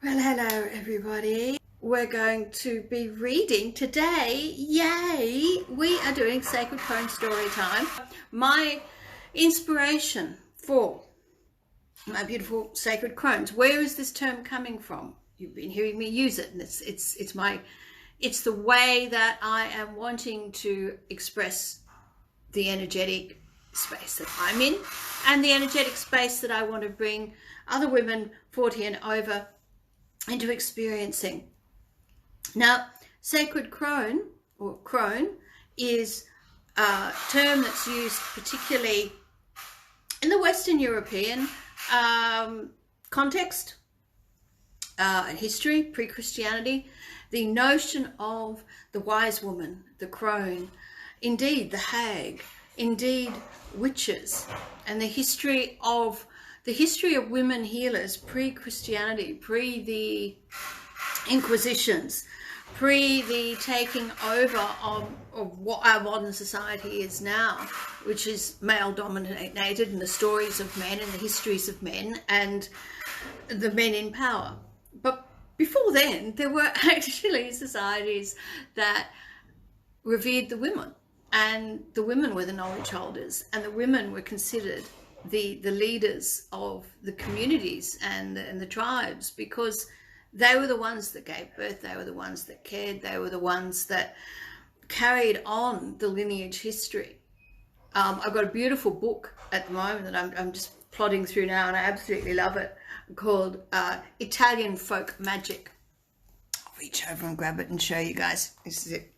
Well, hello everybody. We're going to be reading today. Yay! We are doing Sacred Crone Story Time. My inspiration for my beautiful sacred crones. Where is this term coming from? You've been hearing me use it, and it's the way that I am wanting to express the energetic space that I'm in, and the energetic space that I want to bring other women 40 and over into experiencing. Now, sacred crone or crone is a term that's used particularly in the Western European context, history, pre-Christianity. The notion of the wise woman, the crone, indeed the hag, indeed witches, and the history of women healers pre-Christianity, pre the Inquisitions, pre the taking over of what our modern society is now, which is male dominated, and the stories of men and the histories of men and the men in power. But before then, there were actually societies that revered the women, and the women were the knowledge holders, and the women were considered the leaders of the communities and the tribes, because they were the ones that gave birth, they were the ones that cared, they were the ones that carried on the lineage history. I've got a beautiful book at the moment that I'm just plodding through now, and I absolutely love it, called Italian Folk Magic. I'll reach over and grab it and show you guys. This is it.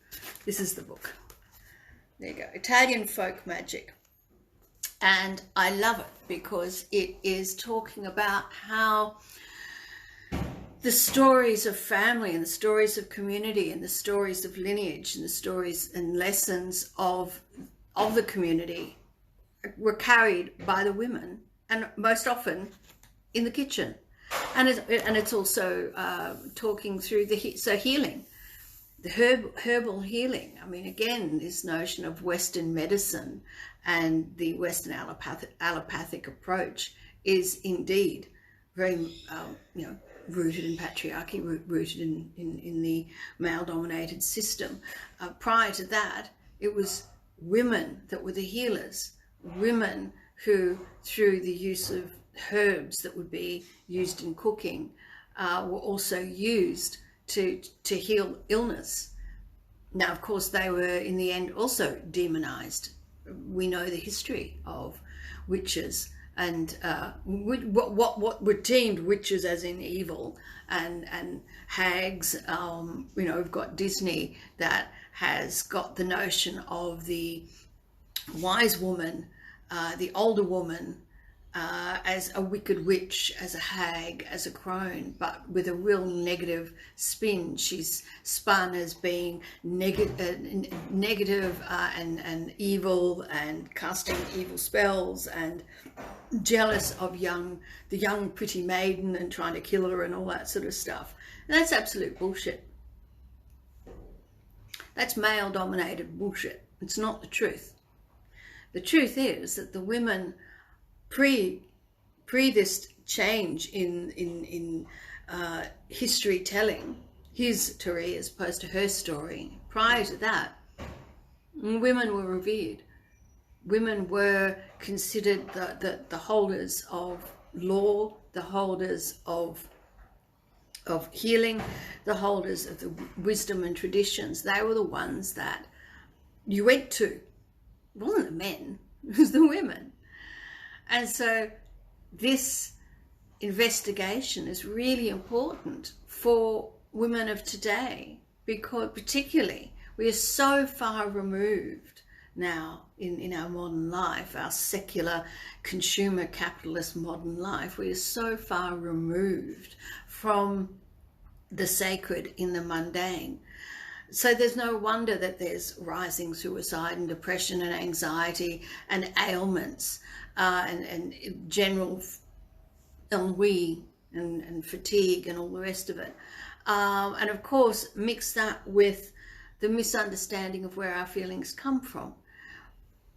This is the book. There you go. Italian Folk Magic. And I love it because it is talking about how the stories of family and the stories of community and the stories of lineage and the stories and lessons of the community were carried by the women, and most often in the kitchen. And it's also talking through healing, the herbal healing. I mean, again, this notion of Western medicine and the Western allopathic approach is indeed very, rooted in patriarchy, rooted in the male-dominated system. Prior to that, it was women that were the healers, women who, through the use of herbs that would be used in cooking, were also used to heal illness. Now, of course, they were in the end also demonized. We know the history of witches and what were deemed witches as in evil, and hags. We've got Disney that has got the notion of the wise woman, the older woman, as a wicked witch, as a hag, as a crone, but with a real negative spin. She's spun as being negative and evil, and casting evil spells, and jealous of the young pretty maiden and trying to kill her and all that sort of stuff. And that's absolute bullshit. That's male dominated bullshit. It's not the truth. The truth is that the women pre this change in history telling, his story as opposed to her story, prior to that, women were revered. Women were considered the holders of law, the holders of healing, the holders of the wisdom and traditions. They were the ones that you went to. It wasn't the men, it was the women. And so this investigation is really important for women of today, because particularly we are so far removed now in our modern life, our secular consumer capitalist modern life. We are so far removed from the sacred in the mundane. So there's no wonder that there's rising suicide and depression and anxiety and ailments, and general ennui and fatigue and all the rest of it. And of course, mix that with the misunderstanding of where our feelings come from.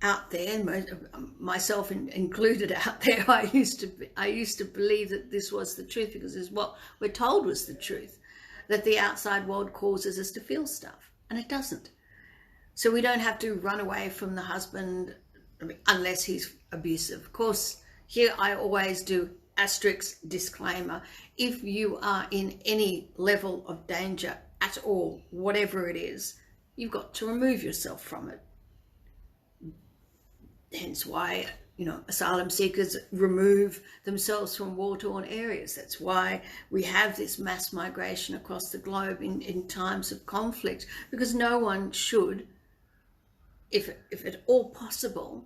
out there, myself included out there, I used to believe that this was the truth, because it's what we're told was the truth, that the outside world causes us to feel stuff, and it doesn't. So we don't have to run away from the husband, unless he's abusive. Of course, here I always do asterisk disclaimer: if you are in any level of danger at all, whatever it is, you've got to remove yourself from it. Hence why, you know, asylum seekers remove themselves from war-torn areas. That's why we have this mass migration across the globe in times of conflict, because no one should, if at all possible,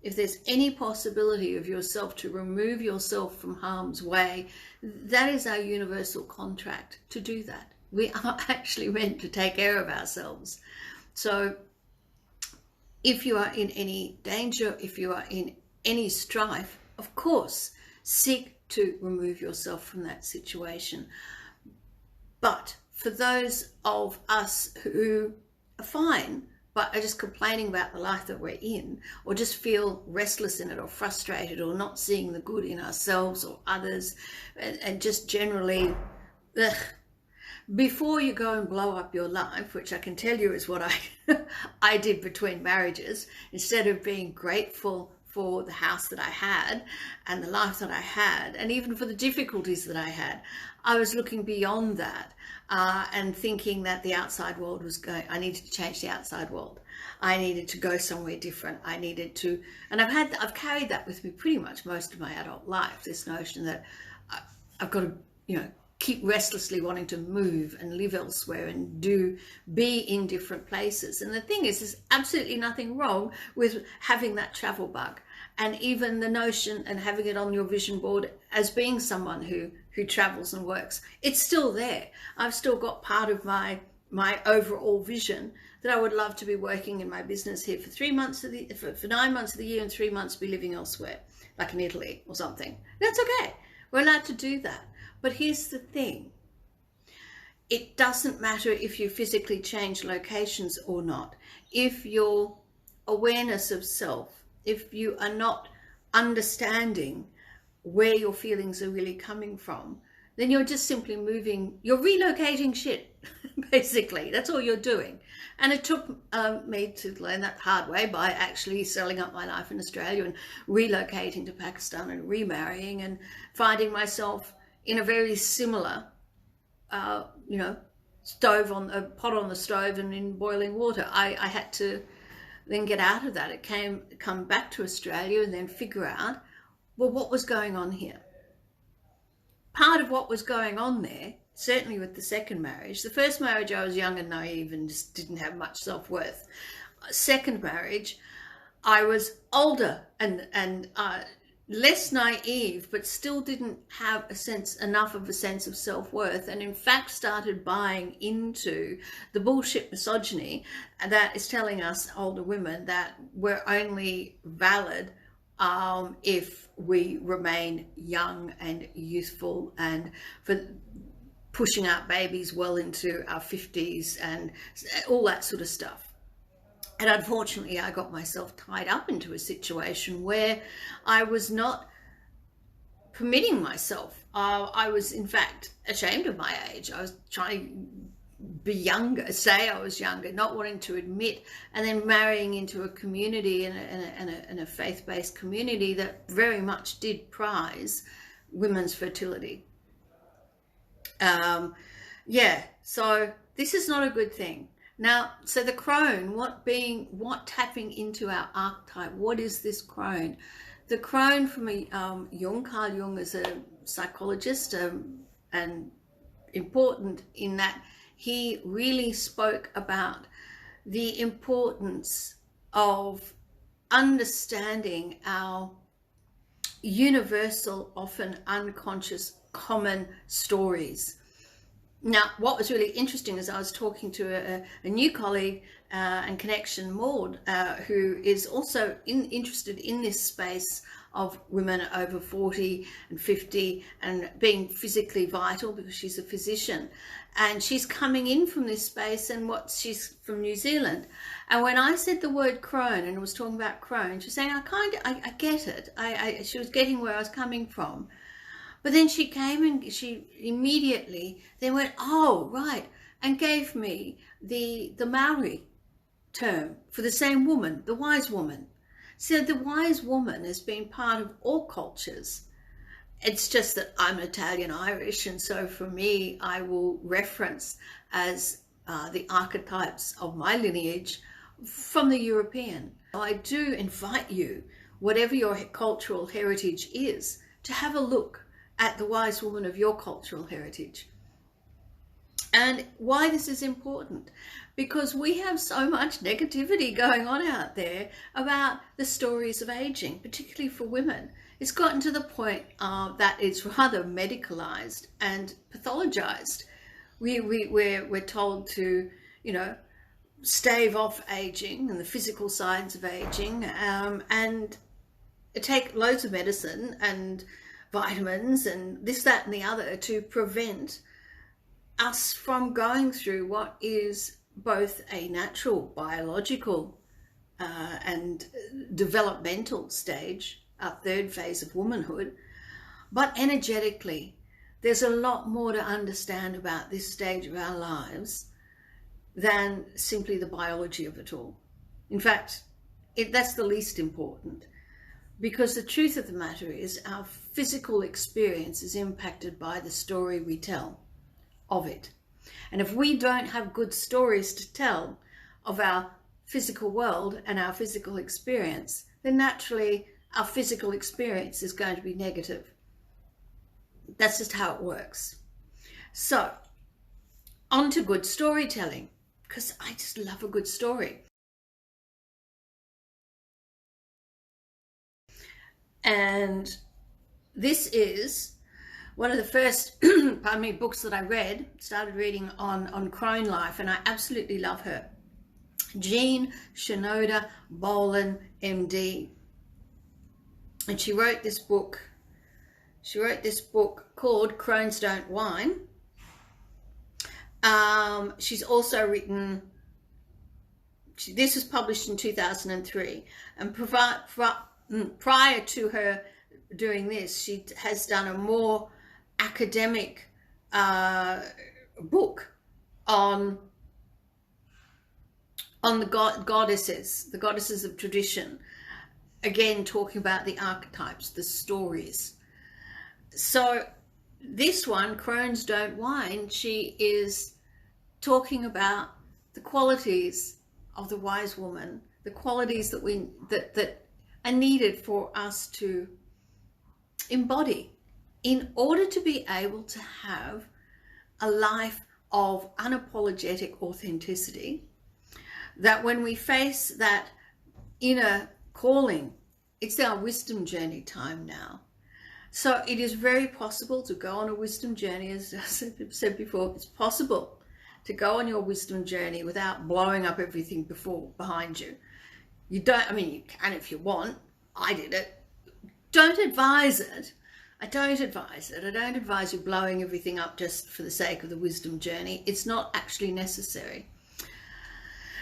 if there's any possibility of yourself to remove yourself from harm's way, that is our universal contract to do that. We are actually meant to take care of ourselves. So if you are in any danger, if you are in any strife, of course, seek to remove yourself from that situation. But for those of us who are fine, but are just complaining about the life that we're in, or just feel restless in it, or frustrated, or not seeing the good in ourselves or others, and just generally, ugh, before you go and blow up your life, which I can tell you is what I did between marriages, instead of being grateful for the house that I had and the life that I had, and even for the difficulties that I had, I was looking beyond that and thinking that the outside world was going, I needed to change the outside world. I needed to go somewhere different. I needed to, and I've carried that with me pretty much most of my adult life, this notion that I've got to, you know, keep restlessly wanting to move and live elsewhere and be in different places. And the thing is, there's absolutely nothing wrong with having that travel bug, and even the notion and having it on your vision board as being someone who travels and works. It's still there. I've still got part of my overall vision that I would love to be working in my business here for 9 months of the year, and 3 months be living elsewhere, like in Italy or something. That's okay. We're allowed to do that. But here's the thing. It doesn't matter if you physically change locations or not. If your awareness of self, if you are not understanding where your feelings are really coming from, then you're just simply moving, you're relocating shit, basically. That's all you're doing. And it took me to learn that hard way by actually selling up my life in Australia and relocating to Pakistan and remarrying and finding myself in a very similar, you know, pot on the stove and in boiling water. I had to then get out of that. Come back to Australia and then figure out, well, what was going on here? Part of what was going on there, certainly with the second marriage. The first marriage, I was young and naive and just didn't have much self-worth. Second marriage, I was older and less naive, but still didn't have enough of a sense of self-worth, and in fact started buying into the bullshit misogyny that is telling us older women that we're only valid if we remain young and youthful, and for pushing out babies well into our 50s and all that sort of stuff. And unfortunately, I got myself tied up into a situation where I was not permitting myself. I was, in fact, ashamed of my age. I was trying to be younger, say I was younger, not wanting to admit, and then marrying into a community and a faith-based community that very much did prize women's fertility. Yeah, so this is not a good thing. Now, so the crone, what tapping into our archetype, what is this crone? The crone from Jung, Carl Jung, is a psychologist and important in that he really spoke about the importance of understanding our universal, often unconscious, common stories. Now, what was really interesting is I was talking to a new colleague and connection, Maud, who is also interested in this space of women over 40 and 50 and being physically vital, because she's a physician. And she's coming in from this space, and she's from New Zealand. And when I said the word crone and was talking about crone, she was saying, I get it. She was getting where I was coming from. But then she came and she immediately then went, oh, right, and gave me the Maori term for the same woman, the wise woman. So the wise woman has been part of all cultures. It's just that I'm Italian Irish, and so for me, I will reference as the archetypes of my lineage from the European. I do invite you, whatever your cultural heritage is, to have a look at the wise woman of your cultural heritage. And why this is important, because we have so much negativity going on out there about the stories of aging, particularly for women. It's gotten to the point that it's rather medicalized and pathologized. We're told to, stave off aging and the physical signs of aging, and take loads of medicine and vitamins and this, that, and the other to prevent us from going through what is both a natural, biological, and developmental stage, our third phase of womanhood, but energetically, there's a lot more to understand about this stage of our lives than simply the biology of it all. In fact, that's the least important, because the truth of the matter is our physical experience is impacted by the story we tell of it. And if we don't have good stories to tell of our physical world and our physical experience, then naturally our physical experience is going to be negative. That's just how it works. So, on to good storytelling, because I just love a good story. And this is one of the first books that I started reading on crone life, and I absolutely love her. Shinoda, Bolen, MD. And she wrote this book called Crones Don't Whine. She's also written, this was published in 2003, and prior to her doing this, she has done a more academic book on the goddesses of tradition, again talking about the archetypes, the stories. So this one, Crones Don't Whine, she is talking about the qualities of the wise woman, the qualities that are needed for us to embody in order to be able to have a life of unapologetic authenticity, that when we face that inner calling, it's our wisdom journey time now. So it is very possible to go on a wisdom journey, as I said before. It's possible to go on your wisdom journey without blowing up everything behind you. You don't, you can if you want. I did it. Don't advise it. I don't advise it. I don't advise you blowing everything up just for the sake of the wisdom journey. It's not actually necessary.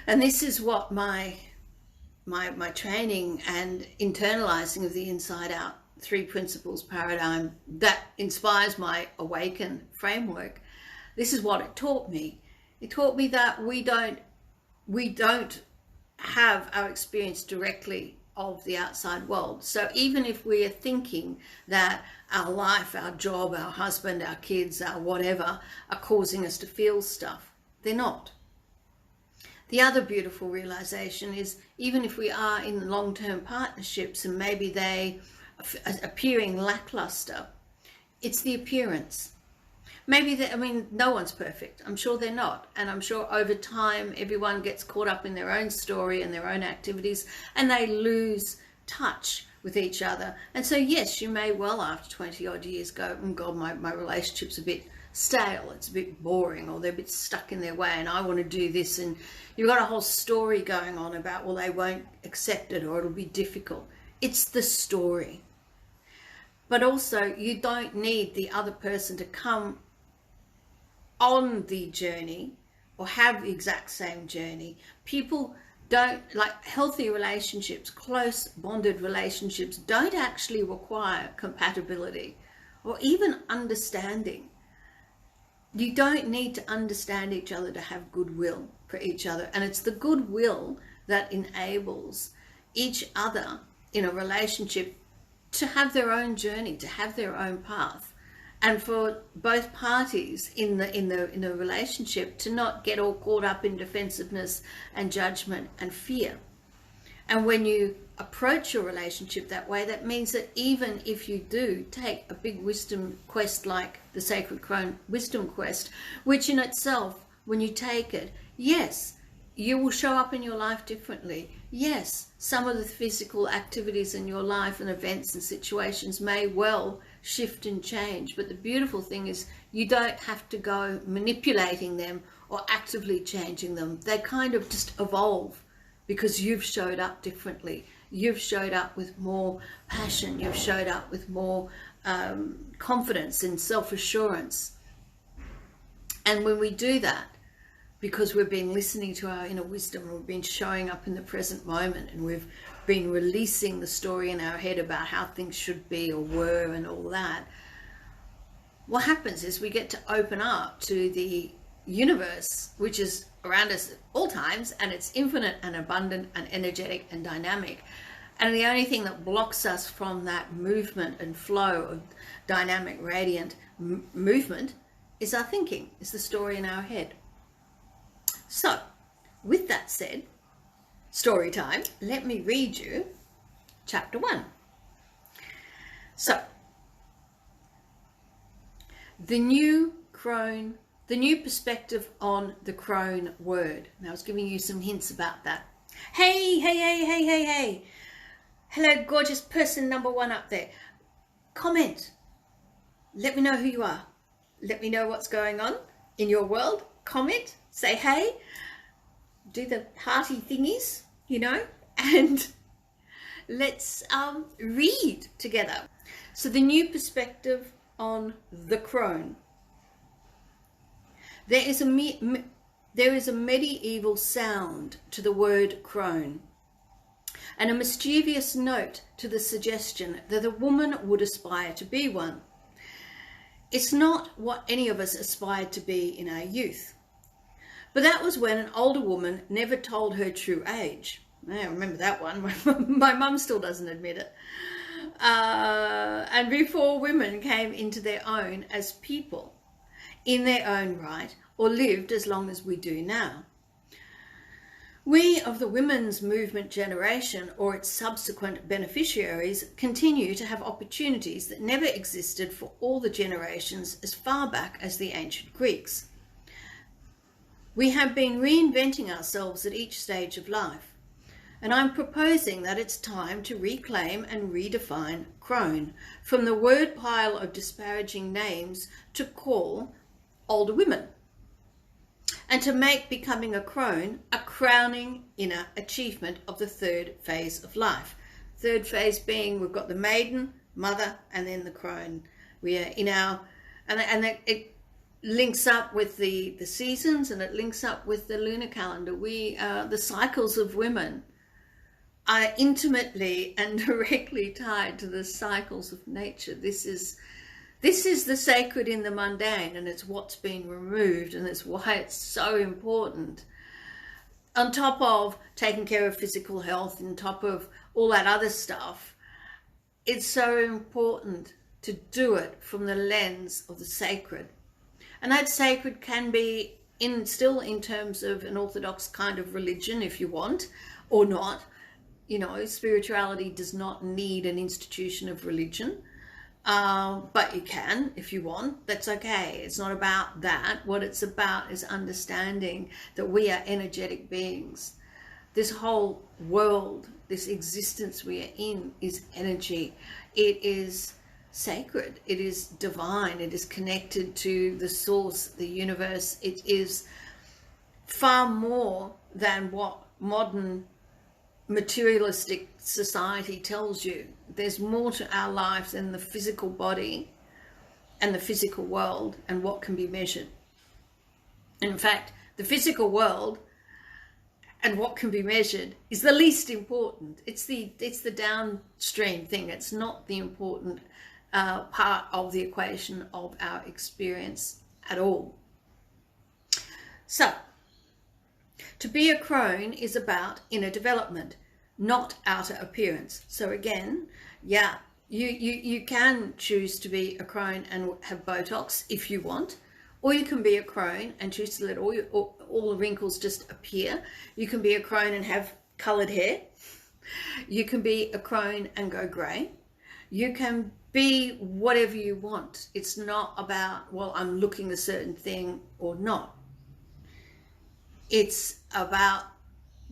And this is what my training and internalizing of the inside out 3 principles paradigm that inspires my awaken framework. This is what it taught me. It taught me that we don't have our experience directly of the outside world. So even if we are thinking that our life, our job, our husband, our kids, our whatever are causing us to feel stuff, they're not. The other beautiful realization is, even if we are in long-term partnerships and maybe they are appearing lackluster, it's the appearance. Maybe no one's perfect. I'm sure they're not. And I'm sure over time, everyone gets caught up in their own story and their own activities, and they lose touch with each other. And so, yes, you may well, after 20 odd years, go, oh God, my relationship's a bit stale, it's a bit boring, or they're a bit stuck in their way, and I want to do this. And you've got a whole story going on about, well, they won't accept it, or it'll be difficult. It's the story. but also you don't need the other person to come on the journey or have the exact same journey. People don't, like healthy relationships, close bonded relationships, don't actually require compatibility or even understanding. You don't need to understand each other to have goodwill for each other. And it's the goodwill that enables each other in a relationship to have their own journey, to have their own path. And for both parties in the relationship to not get all caught up in defensiveness and judgment and fear. And when you approach your relationship that way, that means that even if you do take a big wisdom quest like the Sacred Crone Wisdom Quest, which in itself, when you take it, yes, you will show up in your life differently. Yes, some of the physical activities in your life and events and situations may well shift and change, but the beautiful thing is you don't have to go manipulating them or actively changing them. They kind of just evolve because you've showed up differently. You've showed up with more passion. You've showed up with more confidence and self-assurance. And when we do that, because we've been listening to our inner wisdom, and we've been showing up in the present moment, and we've been releasing the story in our head about how things should be or were and all that, what happens is we get to open up to the universe, which is around us at all times, and it's infinite and abundant and energetic and dynamic. And the only thing that blocks us from that movement and flow of dynamic, radiant movement is our thinking, is the story in our head. So, with that said, story time, let me read you chapter 1. So, the new perspective on the crone word. Now, I was giving you some hints about that. Hey. Hello, gorgeous person number 1 up there. Comment. Let me know who you are. Let me know what's going on in your world. Comment. Say hey, do the hearty thingies, you know, and let's read together. So the new perspective on the crone. There is a medieval sound to the word crone, and a mischievous note to the suggestion that a woman would aspire to be one. It's not what any of us aspired to be in our youth. But that was when an older woman never told her true age. I remember that one. My mum still doesn't admit it. And before women came into their own as people, in their own right, or lived as long as we do now. We of the women's movement generation, or its subsequent beneficiaries, continue to have opportunities that never existed for all the generations as far back as the ancient Greeks. We have been reinventing ourselves at each stage of life, and I'm proposing that it's time to reclaim and redefine crone from the word pile of disparaging names to call older women, and to make becoming a crone a crowning inner achievement of the 3rd phase of life. 3rd phase being we've got the maiden, mother, and then the crone. We are in our, and it links up with the seasons, and it links up with the lunar calendar. The cycles of women are intimately and directly tied to the cycles of nature. This is the sacred in the mundane, and it's what's been removed, and it's why it's so important. On top of taking care of physical health, on top of all that other stuff, it's so important to do it from the lens of the sacred. And that sacred can be still in terms of an orthodox kind of religion, if you want, or not. You know, spirituality does not need an institution of religion, but you can if you want. That's okay. It's not about that. What it's about is understanding that we are energetic beings. This whole world, this existence we are in, is energy. It is sacred, it is divine, it is connected to the source, the universe. It is far more than what modern materialistic society tells you. There's more to our life than the physical body and the physical world and what can be measured. In fact, the physical world and what can be measured is the least important. It's the downstream thing. It's not the important part of the equation of our experience at all. So, to be a crone is about inner development, not outer appearance. So again, yeah, you can choose to be a crone and have Botox if you want, or you can be a crone and choose to let all the wrinkles just appear. You can be a crone and have coloured hair. You can be a crone and go grey. You can be whatever you want. It's not about, well, I'm looking a certain thing or not. It's about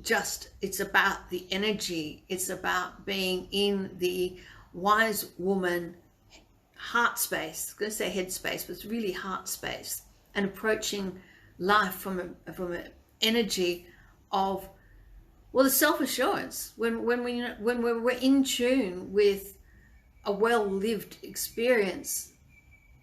the energy. It's about being in the wise woman heart space. I was going to say head space, but it's really heart space, and approaching life from an energy of, well, the self-assurance. When we're in tune with a well-lived experience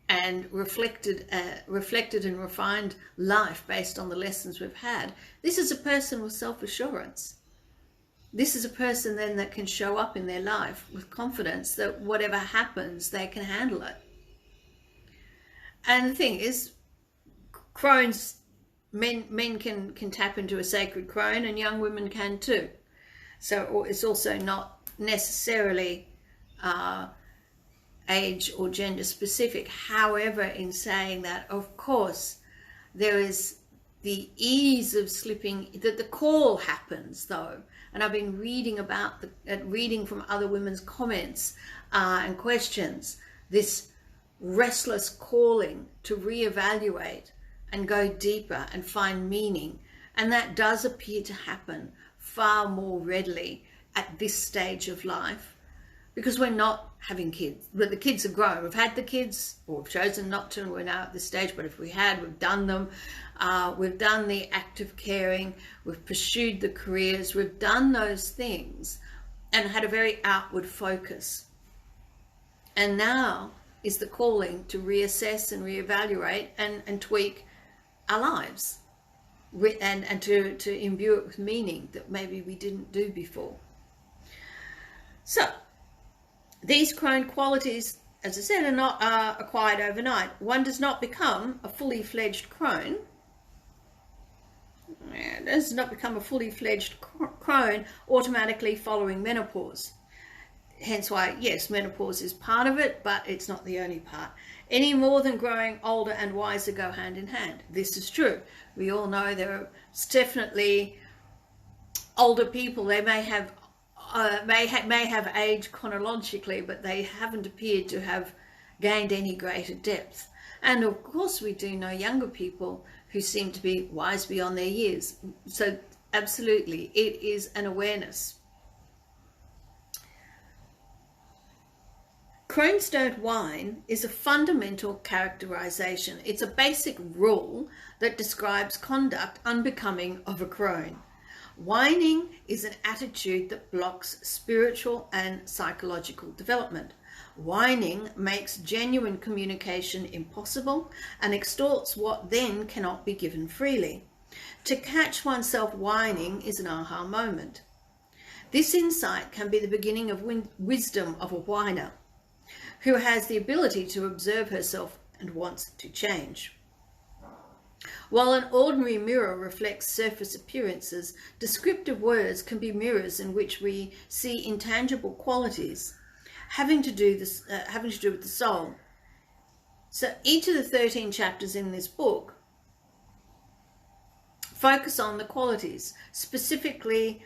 and reflected and refined life based on the lessons we've had. This is a person with self-assurance. This is a person then that can show up in their life with confidence that whatever happens, they can handle it. And the thing is, crones, men can tap into a sacred crone, and young women can too. So it's also not necessarily age or gender specific. However, in saying that, of course, there is the ease of slipping, that the call happens though. And I've been reading about reading from other women's comments and questions, this restless calling to reevaluate and go deeper and find meaning. And that does appear to happen far more readily at this stage of life, because we're not having kids, but the kids are grown. We've had the kids, or we've chosen not to, and we're now at this stage, but if we had, we've done them. We've done the active caring, we've pursued the careers, we've done those things and had a very outward focus. And now is the calling to reassess and reevaluate and tweak our lives and to imbue it with meaning that maybe we didn't do before. So, these crone qualities, as I said, are not acquired overnight. One does not become a fully fledged crone. Does not become a fully fledged crone automatically following menopause. Hence why, yes, menopause is part of it, but it's not the only part. Any more than growing older and wiser go hand in hand. This is true. We all know there are definitely older people. They may have aged chronologically, but they haven't appeared to have gained any greater depth. And of course we do know younger people who seem to be wise beyond their years. So absolutely, it is an awareness. Crones don't whine is a fundamental characterization. It's a basic rule that describes conduct unbecoming of a crone. Whining is an attitude that blocks spiritual and psychological development. Whining makes genuine communication impossible and extorts what then cannot be given freely. To catch oneself whining is an aha moment. This insight can be the beginning of wisdom of a whiner who has the ability to observe herself and wants to change. While an ordinary mirror reflects surface appearances, descriptive words can be mirrors in which we see intangible qualities having to do with the soul. So each of the 13 chapters in this book focus on the qualities, specifically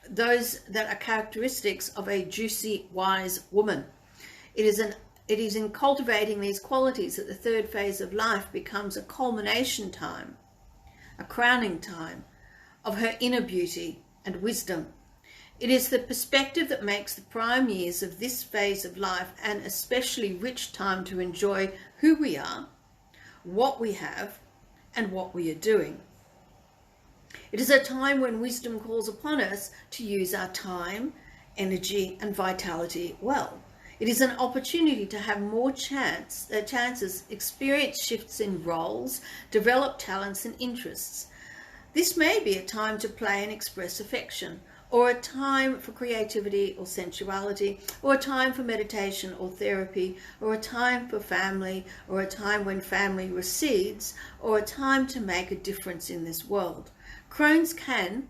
those that are characteristics of a juicy, wise woman. It is in cultivating these qualities that the third phase of life becomes a culmination time, a crowning time of her inner beauty and wisdom. It is the perspective that makes the prime years of this phase of life an especially rich time to enjoy who we are, what we have, and what we are doing. It is a time when wisdom calls upon us to use our time, energy and vitality well. It is an opportunity to have more chances, experience shifts in roles, develop talents and interests. This may be a time to play and express affection, or a time for creativity or sensuality, or a time for meditation or therapy, or a time for family, or a time when family recedes, or a time to make a difference in this world. Crones can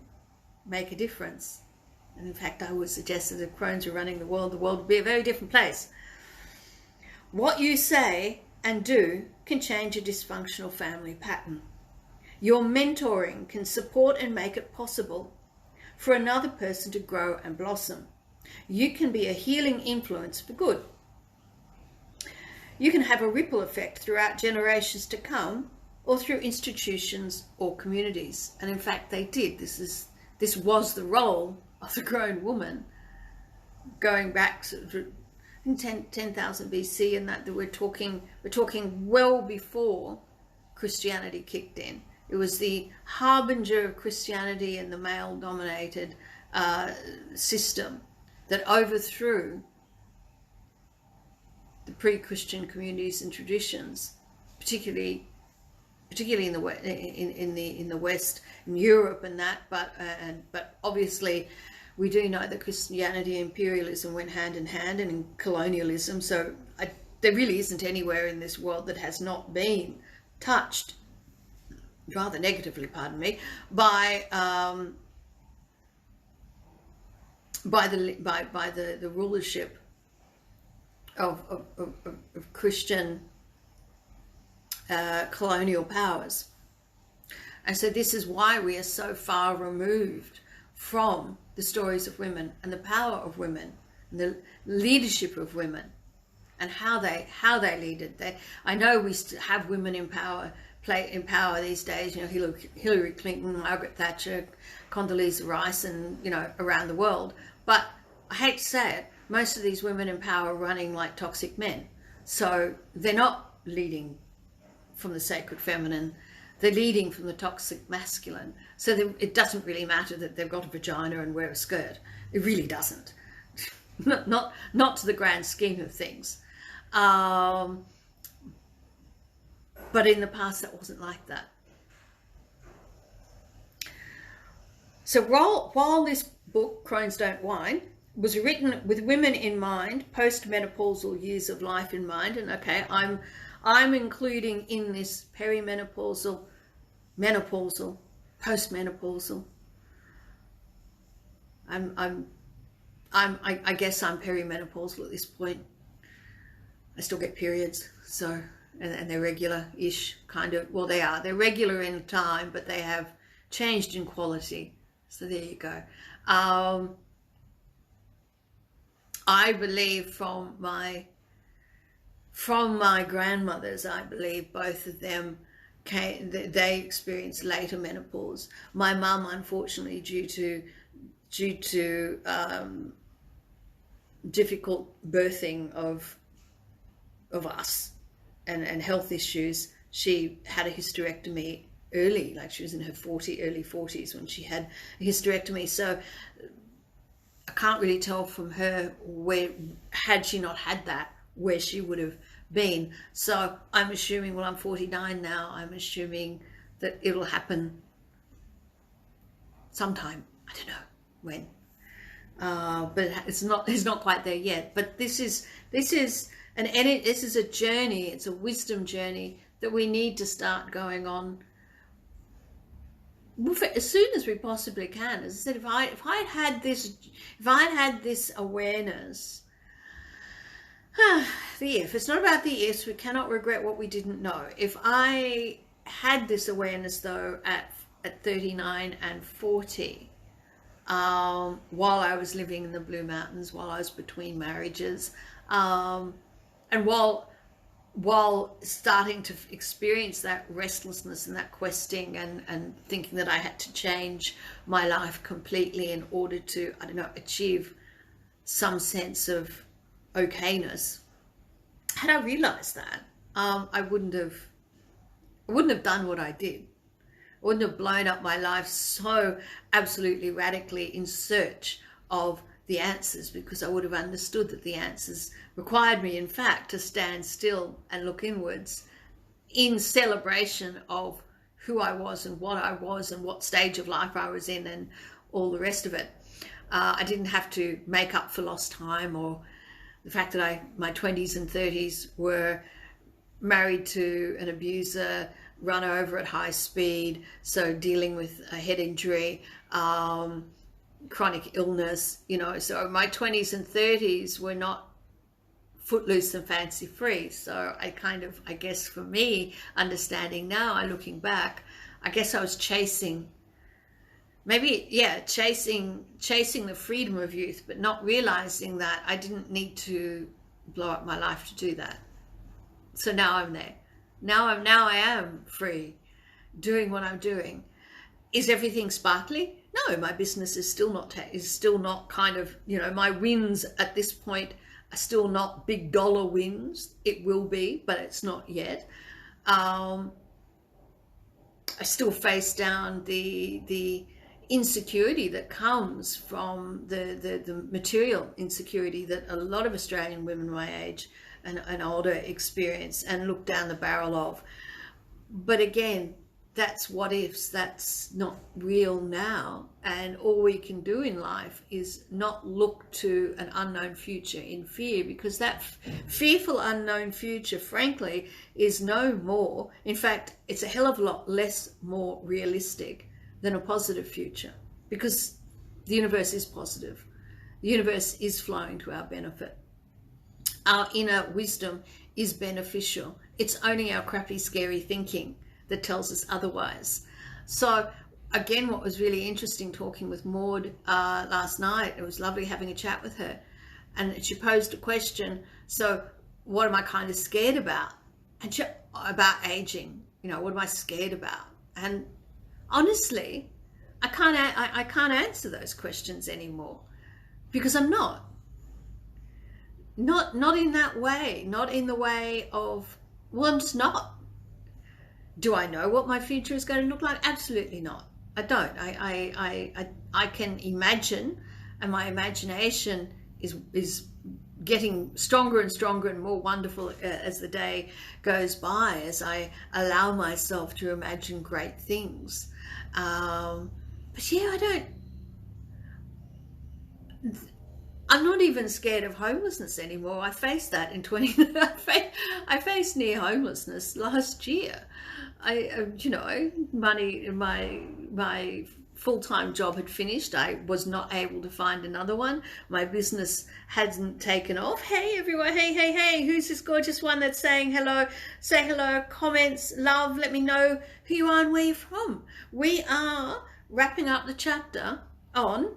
make a difference. And in fact, I would suggest that if Crones were running the world would be a very different place. What you say and do can change a dysfunctional family pattern. Your mentoring can support and make it possible for another person to grow and blossom. You can be a healing influence for good. You can have a ripple effect throughout generations to come, or through institutions or communities. And in fact, they did. This was the role of the grown woman, going back to 10,000 BC, and that we're talking well before Christianity kicked in. It was the harbinger of Christianity and the male-dominated system that overthrew the pre-Christian communities and traditions, particularly in the West, in Europe, and that. But obviously, we do know that Christianity and imperialism went hand in hand, and in colonialism. So there really isn't anywhere in this world that has not been touched, rather negatively, pardon me, by the rulership of Christian colonial powers. And so this is why we are so far removed from the stories of women and the power of women and the leadership of women and how they lead it. I know we have women in power these days, Hillary Clinton, Margaret Thatcher, Condoleezza Rice, and around the world. But I hate to say it, most of these women in power are running like toxic men. So they're not leading from the sacred feminine, they're leading from the toxic masculine. So it doesn't really matter that they've got a vagina and wear a skirt. It really doesn't. not to the grand scheme of things. But in the past, that wasn't like that. So while this book, Crones Don't Whine, was written with women in mind, post-menopausal years of life in mind, and okay, I'm including in this perimenopausal, menopausal, postmenopausal. I guess I'm perimenopausal at this point. I still get periods, so. And they're regular-ish, kind of. Well, they are. They're regular in time, but they have changed in quality. So there you go. I believe from my grandmothers, I believe both of them they experienced later menopause. My mum, unfortunately, due to difficult birthing of us. And health issues, she had a hysterectomy early, like she was in her early 40s when she had a hysterectomy. So I can't really tell from her where, had she not had that, where she would have been. So I'm assuming, well, I'm 49 now, I'm assuming that it'll happen sometime. I don't know when. But it's not quite there yet. But this is a journey. It's a wisdom journey that we need to start going on as soon as we possibly can. As I said, if I'd had this awareness, the if. It's not about the ifs. We cannot regret what we didn't know. If I had this awareness though at 39 and 40. While I was living in the Blue Mountains, while I was between marriages, and while starting to experience that restlessness and that questing and thinking that I had to change my life completely in order to, I don't know, achieve some sense of okayness, had I realized that, I wouldn't have done what I did. wouldn't have blown up my life so absolutely radically in search of the answers, because I would have understood that the answers required me, in fact, to stand still and look inwards in celebration of who I was and what stage of life I was in and all the rest of it. I didn't have to make up for lost time, or the fact that my 20s and 30s were married to an abuser, run over at high speed, so dealing with a head injury, chronic illness, you know. So my 20s and 30s were not footloose and fancy free. So I guess for me, understanding now, looking back, I guess I was chasing the freedom of youth, but not realizing that I didn't need to blow up my life to do that. So now I'm there. Now I am free, doing what I'm doing. Is everything sparkly? No, my business is still not kind of, you know, my wins at this point are still not big dollar wins. It will be, but it's not yet. I still face down the insecurity that comes from the material insecurity that a lot of Australian women my age and older experience and look down the barrel of. But again, that's what ifs, that's not real now. And all we can do in life is not look to an unknown future in fear, because that fearful unknown future, frankly, is no more. In fact, it's a hell of a lot more realistic than a positive future, because the universe is positive. The universe is flowing to our benefit. Our inner wisdom is beneficial. It's only our crappy, scary thinking that tells us otherwise. So again, what was really interesting talking with Maud last night, it was lovely having a chat with her, and she posed a question, so what am I kind of scared about? And about aging, you know, what am I scared about? And honestly, I can't answer those questions anymore, because I'm not in that way, not in the way of, well, I'm just not. Do I know what my future is going to look like? Absolutely not. I don't. I can imagine, and my imagination is getting stronger and stronger and more wonderful as the day goes by, as I allow myself to imagine great things. But yeah, I'm not even scared of homelessness anymore. I faced that in I faced near homelessness last year. You know, my full-time job had finished. I was not able to find another one. My business hadn't taken off. Hey everyone, hey, who's this gorgeous one that's saying hello? Say hello, comments, love, let me know who you are and where you're from. We are wrapping up the chapter on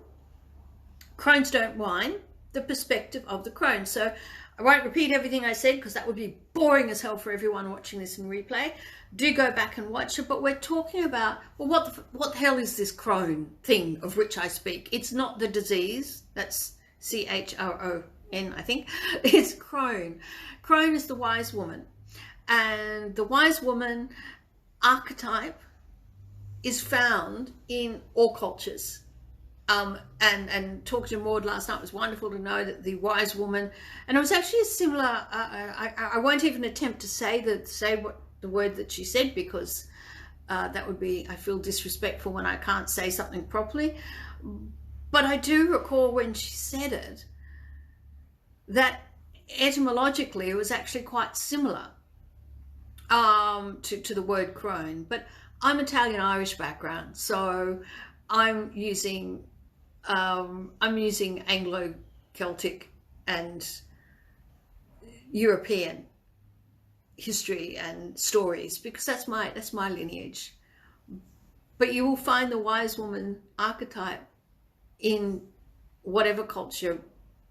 Crones Don't Whine, the perspective of the crone. So I won't repeat everything I said, because that would be boring as hell for everyone watching this in replay. Do go back and watch it. But we're talking about, well, what the hell is this crone thing of which I speak? It's not the disease. That's CHRON, I think. It's crone. Crone is the wise woman. And the wise woman archetype is found in all cultures. And talking to Maud last night, it was wonderful to know that the wise woman, and it was actually a similar, I won't even attempt to say what the word that she said, because that would be, I feel disrespectful when I can't say something properly. But I do recall when she said it, that etymologically it was actually quite similar to the word crone. But I'm Italian-Irish background, so I'm using Anglo-Celtic and European history and stories, because that's my lineage. But you will find the wise woman archetype in whatever culture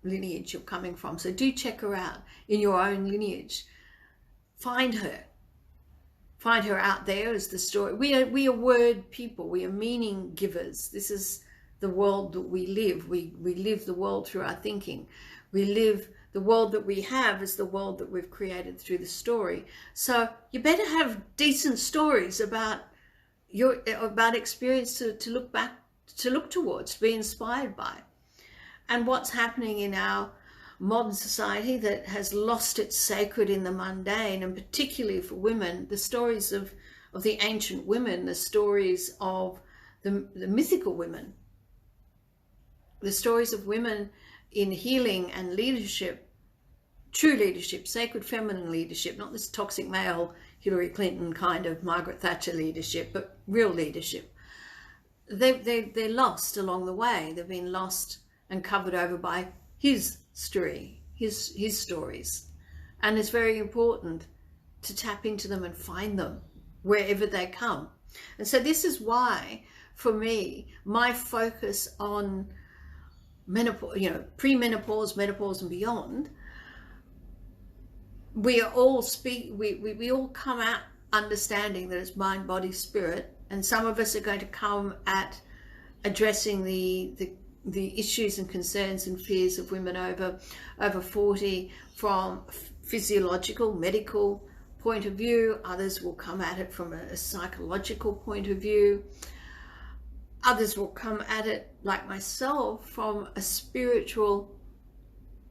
lineage you're coming from. So do check her out in your own lineage. Find her out there as the story. We are word people. We are meaning givers. This is the world that we live. We live the world through our thinking. We live the world that we have as the world that we've created through the story. So you better have decent stories about about experience to look back, to look towards, to be inspired by. And what's happening in our modern society that has lost its sacred in the mundane, and particularly for women, the stories of the ancient women, the stories of the mythical women, the stories of women in healing and leadership, true leadership, sacred feminine leadership, not this toxic male Hillary Clinton kind of Margaret Thatcher leadership, but real leadership. They're lost along the way. They've been lost and covered over by his story, his stories. And it's very important to tap into them and find them wherever they come. And so this is why, for me, my focus on menopause, pre-menopause, menopause and beyond, we all come out understanding that it's mind, body, spirit, and some of us are going to come at addressing the issues and concerns and fears of women over 40 from physiological, medical point of view. Others will come at it from a psychological point of view. Others will come at it, like myself, from a spiritual,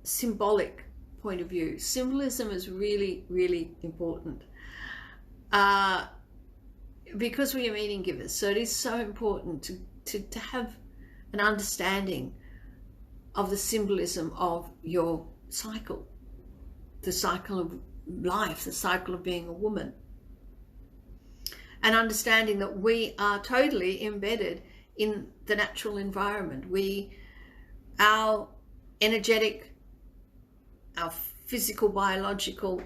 symbolic point of view. Symbolism is really, really important because we are meaning givers. So it is so important to have an understanding of the symbolism of your cycle, the cycle of life, the cycle of being a woman, and understanding that we are totally embedded in the natural environment. Our energetic, our physical, biological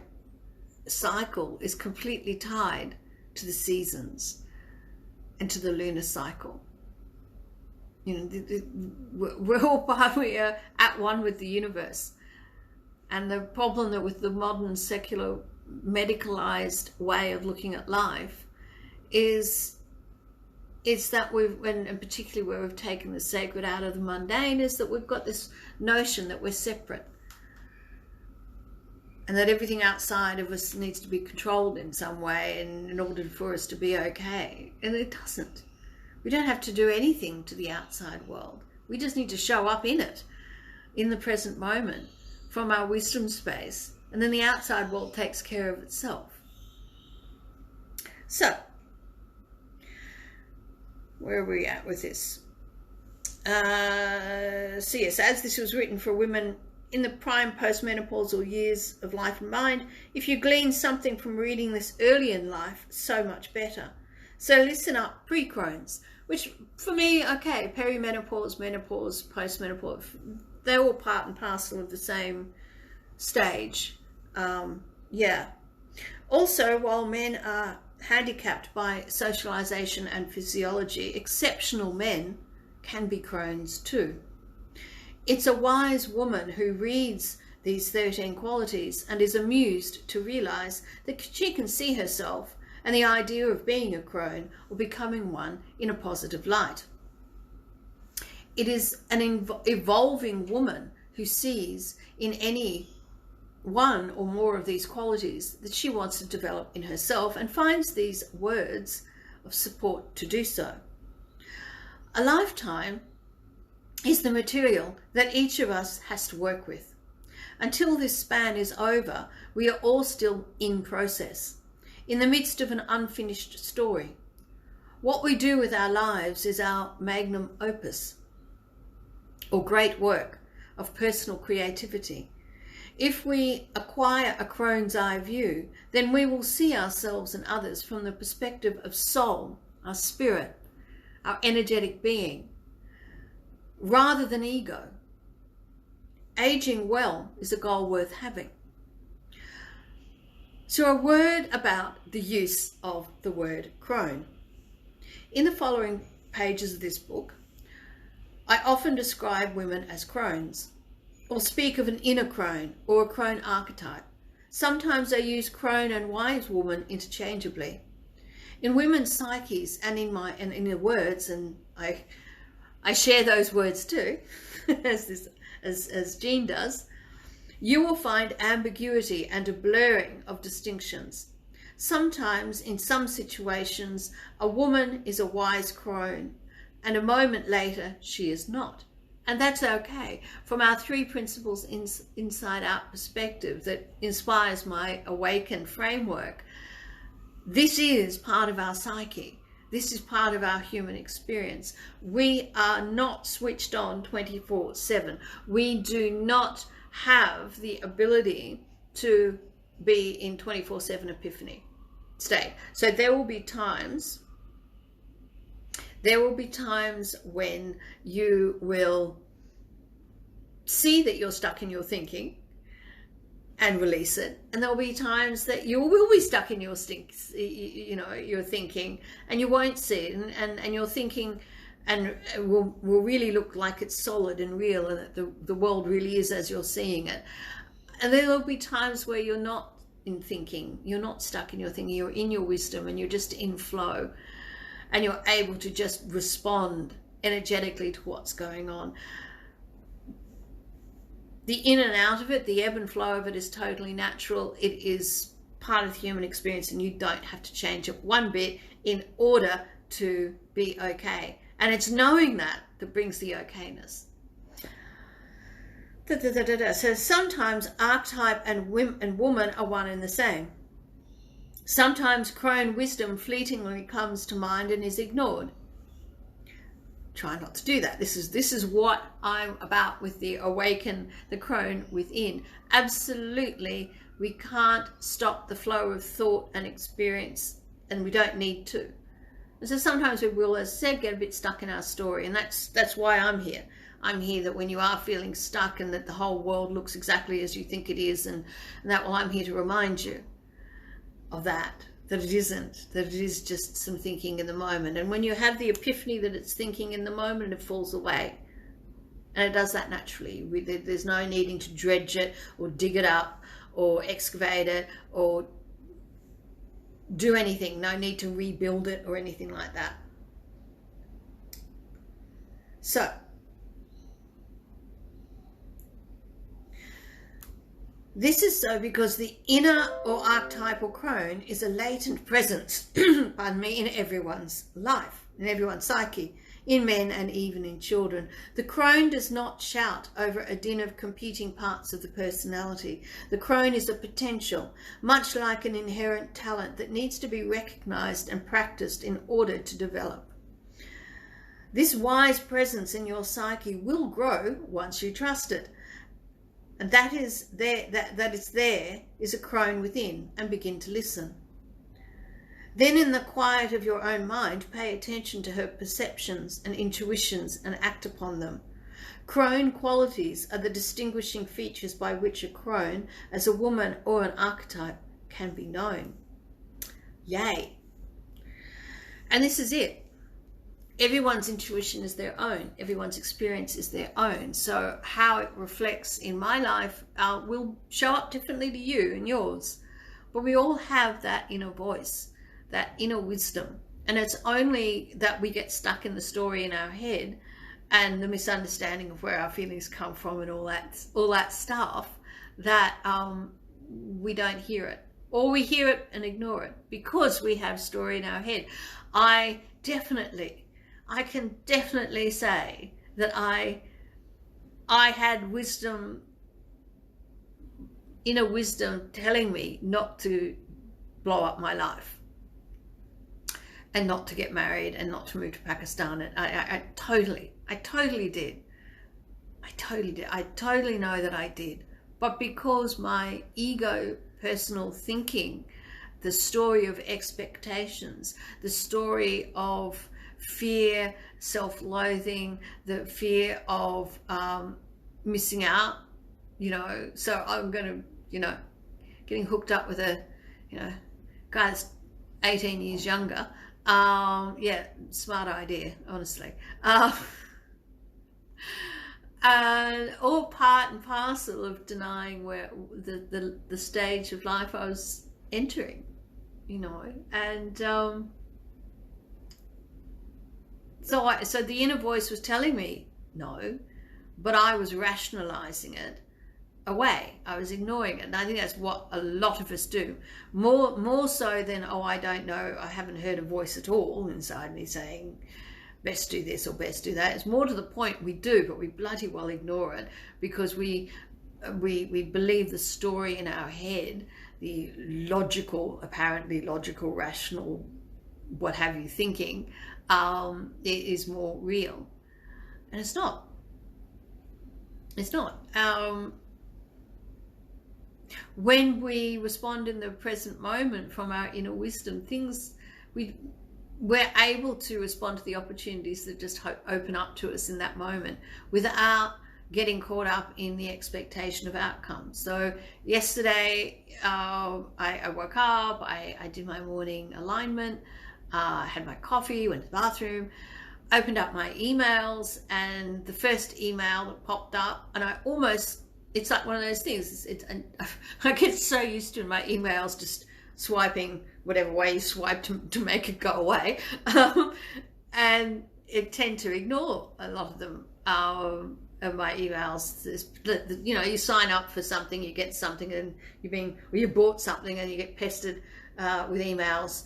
cycle is completely tied to the seasons and to the lunar cycle. We're all we are at one with the universe. And the problem that with the modern secular medicalized way of looking at life is that and particularly where we've taken the sacred out of the mundane, is that we've got this notion that we're separate and that everything outside of us needs to be controlled in some way in order for us to be okay. And it doesn't. We don't have to do anything to the outside world. We just need to show up in it, in the present moment, from our wisdom space, and then the outside world takes care of itself. So, where are we at with this? So yes, as this was written for women in the prime postmenopausal years of life and mind, if you glean something from reading this early in life, so much better. So listen up, pre-Crones, which for me, okay, perimenopause, menopause, postmenopause, they're all part and parcel of the same stage. Yeah. Also, while men are handicapped by socialization and physiology, exceptional men can be Crones too. It's a wise woman who reads these 13 qualities and is amused to realize that she can see herself and the idea of being a crone or becoming one in a positive light. It is an evolving woman who sees in any one or more of these qualities that she wants to develop in herself and finds these words of support to do so. A lifetime is the material that each of us has to work with. Until this span is over, we are all still in process, in the midst of an unfinished story. What we do with our lives is our magnum opus, or great work of personal creativity. If we acquire a Crone's eye view, then we will see ourselves and others from the perspective of soul, our spirit, our energetic being, rather than ego. Aging well is a goal worth having. So a word about the use of the word crone. In the following pages of this book, I often describe women as crones, or speak of an inner crone or a crone archetype. Sometimes I use crone and wise woman interchangeably. In women's psyches and in the words, and I share those words too, as Jean does, you will find ambiguity and a blurring of distinctions. Sometimes, in some situations, a woman is a wise crone, and a moment later she is not. And that's okay. From our 3 principles inside out perspective that inspires my awakened framework, this is part of our psyche. This is part of our human experience. We are not switched on 24/7. We do not have the ability to be in 24/7 epiphany state. So there will be times when you will see that you're stuck in your thinking and release it, and there'll be times that you will be stuck in your your thinking, and you won't see it, and your thinking and will really look like it's solid and real, and that the world really is as you're seeing it. And there will be times where you're not in thinking, you're not stuck in your thinking, you're in your wisdom, and you're just in flow, and you're able to just respond energetically to what's going on. The in and out of it, the ebb and flow of it, is totally natural. It is part of the human experience, and you don't have to change it one bit in order to be okay. And it's knowing that brings the okayness. So sometimes archetype and woman are one and the same. Sometimes crone wisdom fleetingly comes to mind and is ignored. Try not to do that. This is what I'm about with the awaken the crone within. Absolutely, we can't stop the flow of thought and experience, and we don't need to. And so sometimes we will, as I said, get a bit stuck in our story, and that's why I'm here. I'm here that when you are feeling stuck and that the whole world looks exactly as you think it is, and that, well, I'm here to remind you of that it isn't, that it is just some thinking in the moment. And when you have the epiphany that it's thinking in the moment, it falls away. And it does that naturally. There's no needing to dredge it or dig it up or excavate it or do anything. No need to rebuild it or anything like that. So, this is so because the inner or archetypal crone is a latent presence, pardon me, in everyone's life, in everyone's psyche, in men and even in children. The crone does not shout over a din of competing parts of the personality. The crone is a potential, much like an inherent talent that needs to be recognized and practiced in order to develop. This wise presence in your psyche will grow once you trust it. And that is there is a crone within, and begin to listen. Then in the quiet of your own mind, pay attention to her perceptions and intuitions and act upon them. Crone qualities are the distinguishing features by which a crone, as a woman or an archetype, can be known. Yay. And this is it. Everyone's intuition is their own. Everyone's experience is their own. So how it reflects in my life will show up differently to you and yours. But we all have that inner voice, that inner wisdom. And it's only that we get stuck in the story in our head and the misunderstanding of where our feelings come from and all that stuff, that we don't hear it. Or we hear it and ignore it because we have story in our head. I can definitely say that I had wisdom, inner wisdom, telling me not to blow up my life and not to get married and not to move to Pakistan. And I totally did. I totally know that I did. But because my ego, personal thinking, the story of expectations, the story of fear, self-loathing, the fear of missing out, so I'm going to, getting hooked up with a, guy that's 18 years younger. Yeah, smart idea, honestly. And all part and parcel of denying where the stage of life I was entering, and so the inner voice was telling me no, but I was rationalizing it away. I was ignoring it. And I think that's what a lot of us do. More so than, oh, I don't know, I haven't heard a voice at all inside me saying, best do this or best do that. It's more to the point we do, but we bloody well ignore it because we believe the story in our head, the logical, apparently logical, rational, what have you thinking, is more real. And it's not. It's not. When we respond in the present moment from our inner wisdom, we're able to respond to the opportunities that just open up to us in that moment without getting caught up in the expectation of outcomes. So yesterday, I woke up, I did my morning alignment, had my coffee, went to the bathroom, opened up my emails, and the first email that popped up, and it's like one of those things. I get so used to my emails just swiping whatever way you swipe to make it go away, and it tend to ignore a lot of them. Of my emails, you know, you sign up for something, you get something, and you bought something and you get pestered with emails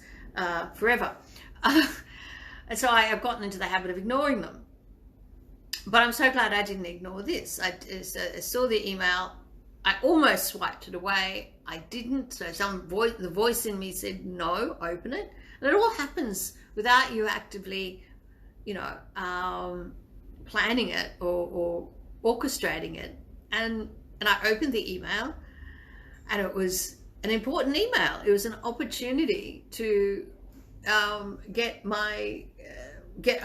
forever. And so I've gotten into the habit of ignoring them. But I'm so glad I didn't ignore this. I saw the email, I almost swiped it away. I didn't. So the voice in me said, no, open it. And it all happens without you actively, you know, planning it or orchestrating it. And I opened the email, and it was an important email. It was an opportunity to get a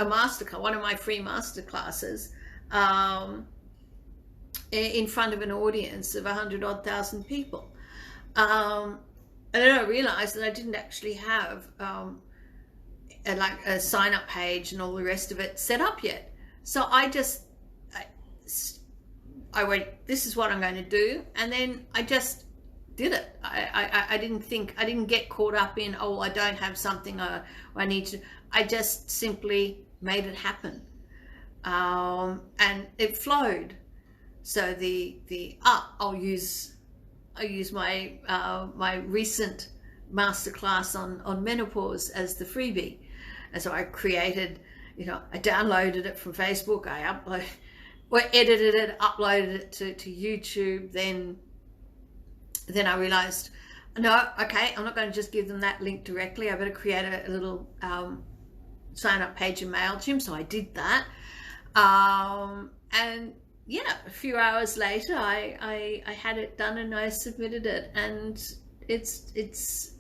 masterclass, one of my free masterclasses, in front of an audience of 100,000 people. And then I realized that I didn't actually have a sign-up page and all the rest of it set up yet. So I went, this is what I'm going to do, and then I just did it. I didn't get caught up in, oh, I don't have something I need to. I just simply made it happen, and it flowed. So I'll use my my recent masterclass on menopause as the freebie, and so I created. You know, I downloaded it from Facebook, I edited it, uploaded it to YouTube. Then I realized, no, okay, I'm not going to just give them that link directly. I better create a little sign up page in MailChimp. So I did that. And yeah, a few hours later, I had it done and I submitted it. And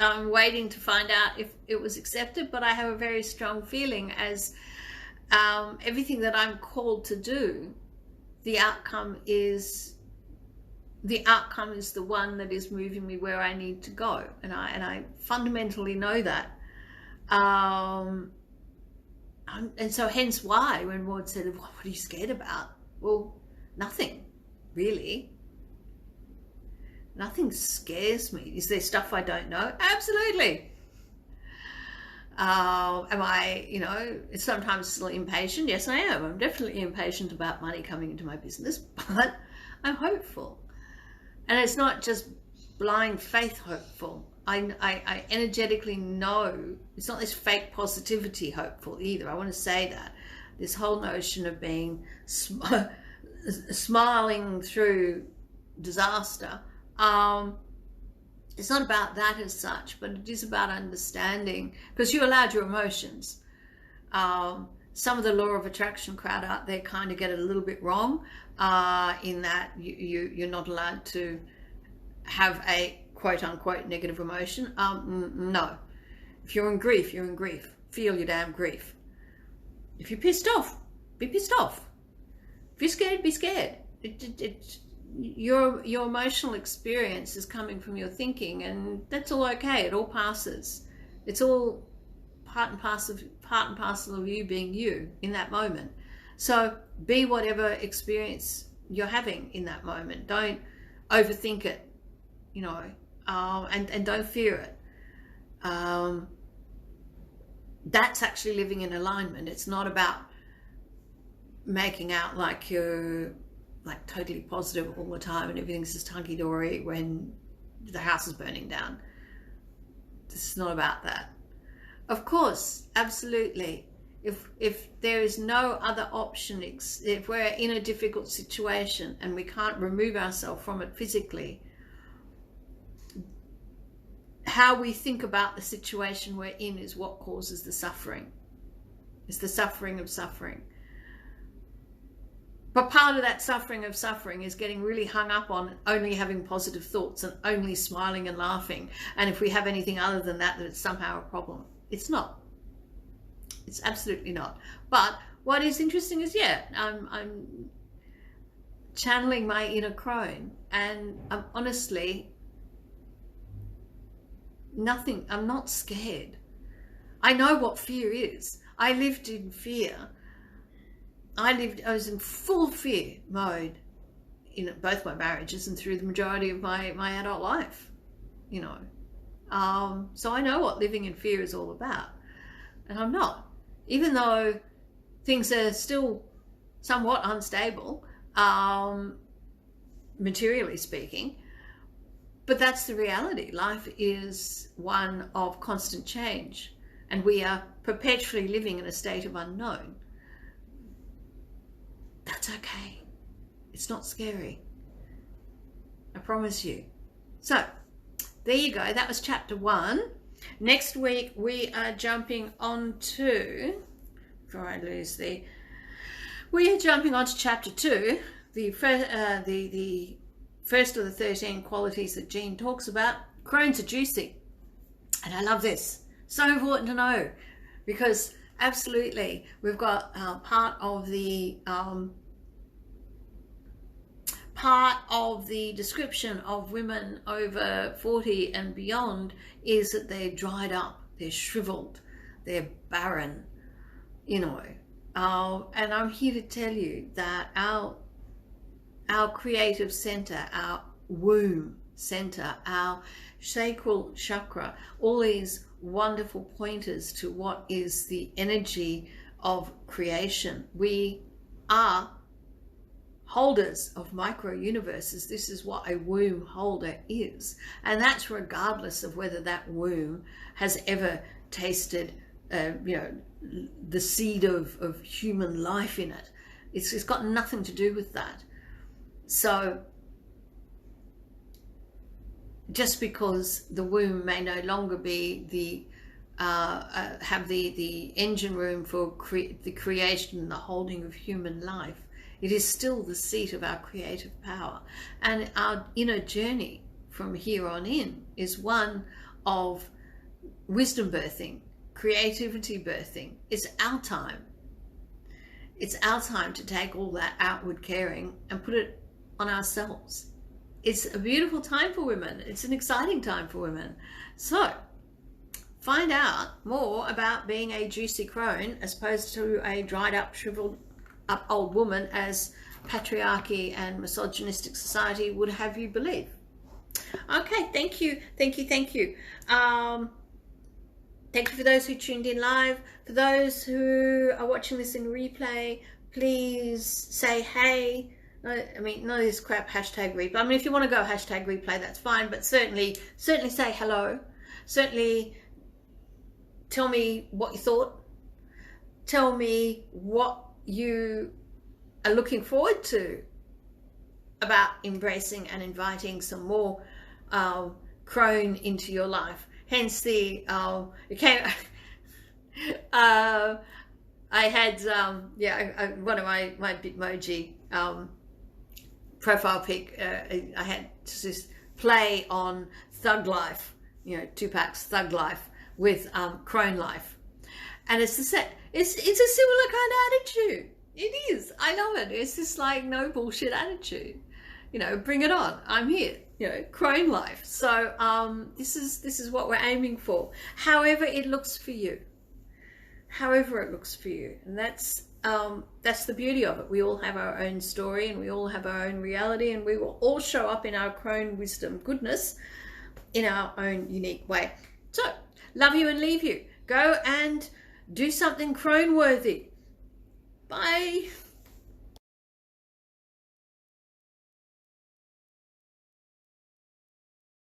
I'm waiting to find out if it was accepted, but I have a very strong feeling as everything that I'm called to do, the outcome is the one that is moving me where I need to go, and I fundamentally know that. And so hence why when Maud said, what are you scared about? Well, nothing really. Nothing scares me. Is there stuff I don't know? Absolutely. Am I, you know, sometimes still impatient? Yes, I am. I'm definitely impatient about money coming into my business, but I'm hopeful. And it's not just blind faith hopeful. I energetically know it's not this fake positivity hopeful either. I want to say that. This whole notion of being smiling through disaster, it's not about that as such, but it is about understanding, because you allowed your emotions. Some of the law of attraction crowd out there kind of get it a little bit wrong, in that you're not allowed to have a quote unquote negative emotion. No. If you're in grief, you're in grief. Feel your damn grief. If you're pissed off, be pissed off. If you're scared, be scared. Your emotional experience is coming from your thinking, and that's all okay. It all passes. It's all part and parcel of you being you in that moment. So be whatever experience you're having in that moment. Don't overthink it, you know, and don't fear it. That's actually living in alignment. It's not about making out like you're like totally positive all the time and everything's just hunky-dory when the house is burning down. This is not about that. Of course, absolutely. If there is no other option, if we're in a difficult situation and we can't remove ourselves from it physically, how we think about the situation we're in is what causes the suffering. It's the suffering of suffering. But part of that suffering of suffering is getting really hung up on only having positive thoughts and only smiling and laughing. And if we have anything other than that, that it's somehow a problem. It's not. It's absolutely not. But what is interesting is, yeah, I'm channeling my inner crone, and I'm honestly I'm not scared. I know what fear is. I lived in fear. I was in full fear mode in both my marriages and through the majority of my adult life, you know. So I know what living in fear is all about. And I'm not. Even though things are still somewhat unstable, materially speaking, but that's the reality. Life is one of constant change, and we are perpetually living in a state of unknown. That's okay. It's not scary. I promise you. So, there you go. That was chapter 1. Next week, we are jumping on to, before I lose we are jumping on to chapter 2, the first of the 13 qualities that Jean talks about. Crones are juicy. And I love this. So important to know, because absolutely, we've got part of the description of women over 40 and beyond is that they're dried up, they're shriveled, they're barren, you know. And I'm here to tell you that our creative center, our womb center, our sacral chakra, all these wonderful pointers to what is the energy of creation. We are holders of micro universes. This is what a womb holder is, and that's regardless of whether that womb has ever tasted you know, the seed of human life in it. It's got nothing to do with that. So just because the womb may no longer be the have the engine room for the creation and the holding of human life, it is still the seat of our creative power. And our inner journey from here on in is one of wisdom birthing, creativity birthing. It's our time. It's our time to take all that outward caring and put it on ourselves. It's a beautiful time for women. It's an exciting time for women. So find out more about being a juicy crone as opposed to a dried up, shriveled up old woman as patriarchy and misogynistic society would have you believe. Okay, thank you. Thank you for those who tuned in live. For those who are watching this in replay, please say hey. I mean, none of this crap hashtag replay. I mean, if you want to go hashtag replay, that's fine, but certainly say hello. Certainly tell me what you thought. Tell me what you are looking forward to about embracing and inviting some more crone into your life. Hence the it came I had one of my Bitmoji profile pic, I had this play on thug life, you know, Tupac's thug life with crone life, and it's a similar kind of attitude. It is. I love it. It's this like no bullshit attitude. You know, bring it on. I'm here. You know, crone life. So this is what we're aiming for. However it looks for you. However it looks for you, and that's the beauty of it. We all have our own story, and we all have our own reality, and we will all show up in our crone wisdom goodness in our own unique way. So, love you and leave you. Go and do something crone worthy. Bye.